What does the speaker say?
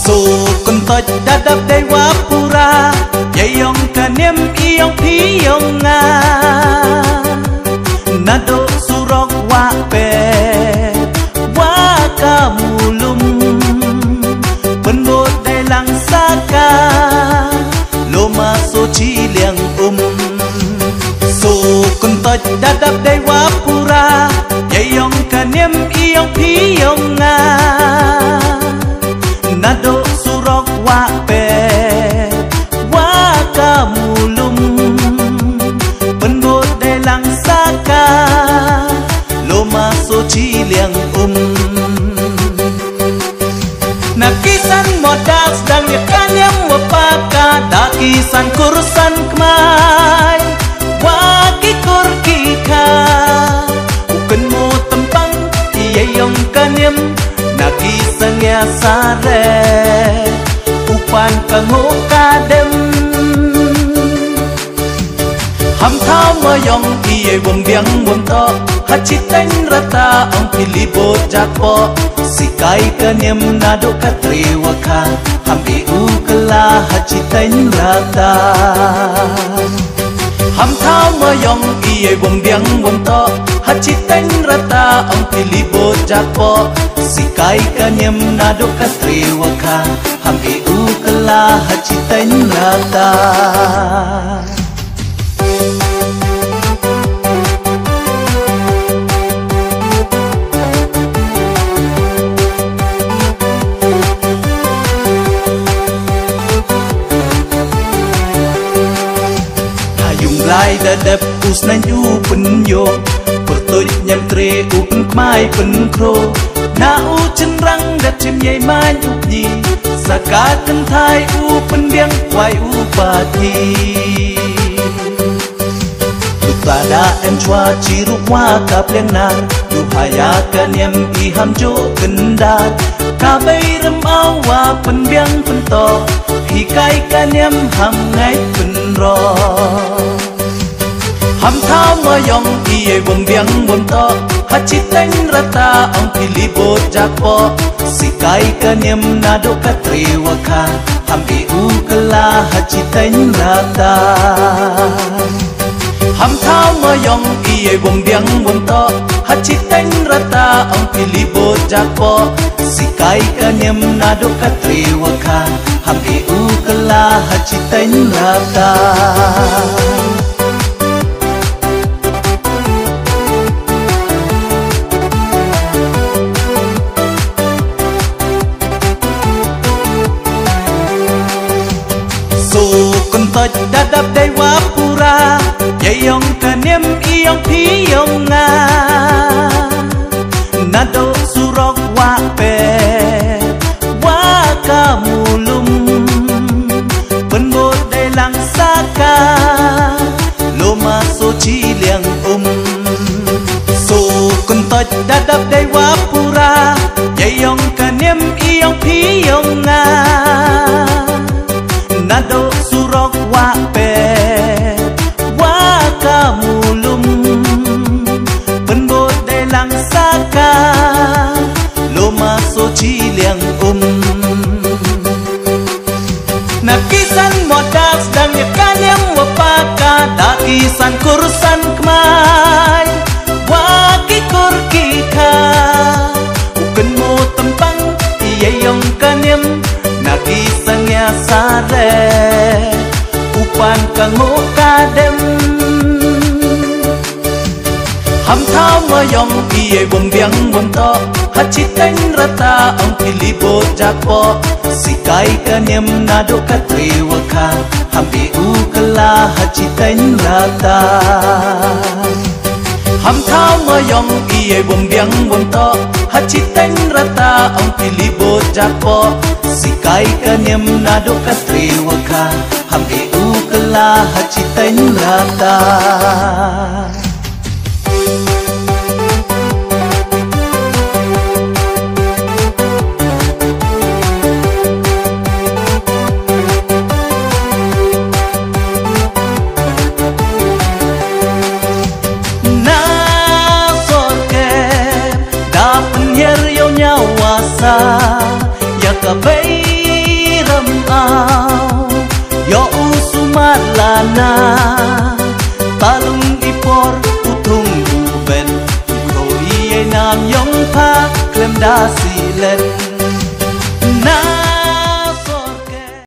Su con tôi đã đập đầy quá pura dây ông cả niêm y ông phí ông nga na do su rock wa pe wa ka mulum bên một đầy lăng xa ca lô ma số chi liang Su con tôi đã đập đầy quá pura dây ông cả niêm y ông phí ông nga na do su rock wa pe wa ka mulum bên một đầy lăng xa ca lô ma số chi liang na kisan modas dan yakan yang wapaka da kisan kurusan kemai wa kikur kika uken mo tempang iyayong kanyam na kisan ya sare upan kango kadem ham thao mơ yong iyay bom biang bom to hachiteng rata ang pilibo jakpo sikai kanyam nado katriwaka hambi ukala hachiteng rata ham thao mơ yong iyay bom biang bom to hachiteng rata ang pilibo jakpo sikai kanyam nado katriwaka hambi ukala hachiteng rata lai da dep us na yu pen yo pertoi nyam tre uk mai pen kro na u chen rang da chim yai mai uk ni saka kan thai u pen biang kwai u pa thi ta da em chwa chi ru wa ka pleng na du haya ka nyam i ham jo kan da ka bai ram au wa pen biang pen to hi kai ka nyam ham ngai pen ro ham thao mơ yong iyay bom biang bom to hachiteng rata ang pilibo jakpo sikai kanyam nado katriwaka hambi ukala hachiteng rata ham thao mơ yong iyay bom biang bom to hachiteng rata ang pilibo jakpo sikai kanyam nado katriwaka hambi ukala hachiteng rata con tôi đã đập đầy quá pura dây ông cả niêm y ông phí ông nga na do su rock wa pe wa ka mulum bên một đầy lăng xa ca lô ma số chi liang Su con tôi đã đập đầy quá pura dây ông cả niêm y ông phí ông nga na do su rock wa pe wa ka mulum bên một đầy lăng xa ca lô ma số chi liang na kisan modas dan yakan yang wapaka da kisan kurusan kemai wa kikur kika uken mo tempang iyayong kanyam na kisan ya sare upan kango kadem ham thao mơ yong iyay bom biang bom to hachiteng rata ang pilibo jakpo sikai kanyam nado katriwaka hambi ukala hachiteng rata ham thao mơ yong iyay bom biang bom to hachiteng rata ang pilibo jakpo sikai kanyam nado katriwaka hambi ukala hachiteng rata ya kabay lầm ao yo usumalana talung ipor utung buben kroi nam yong pa klem da silen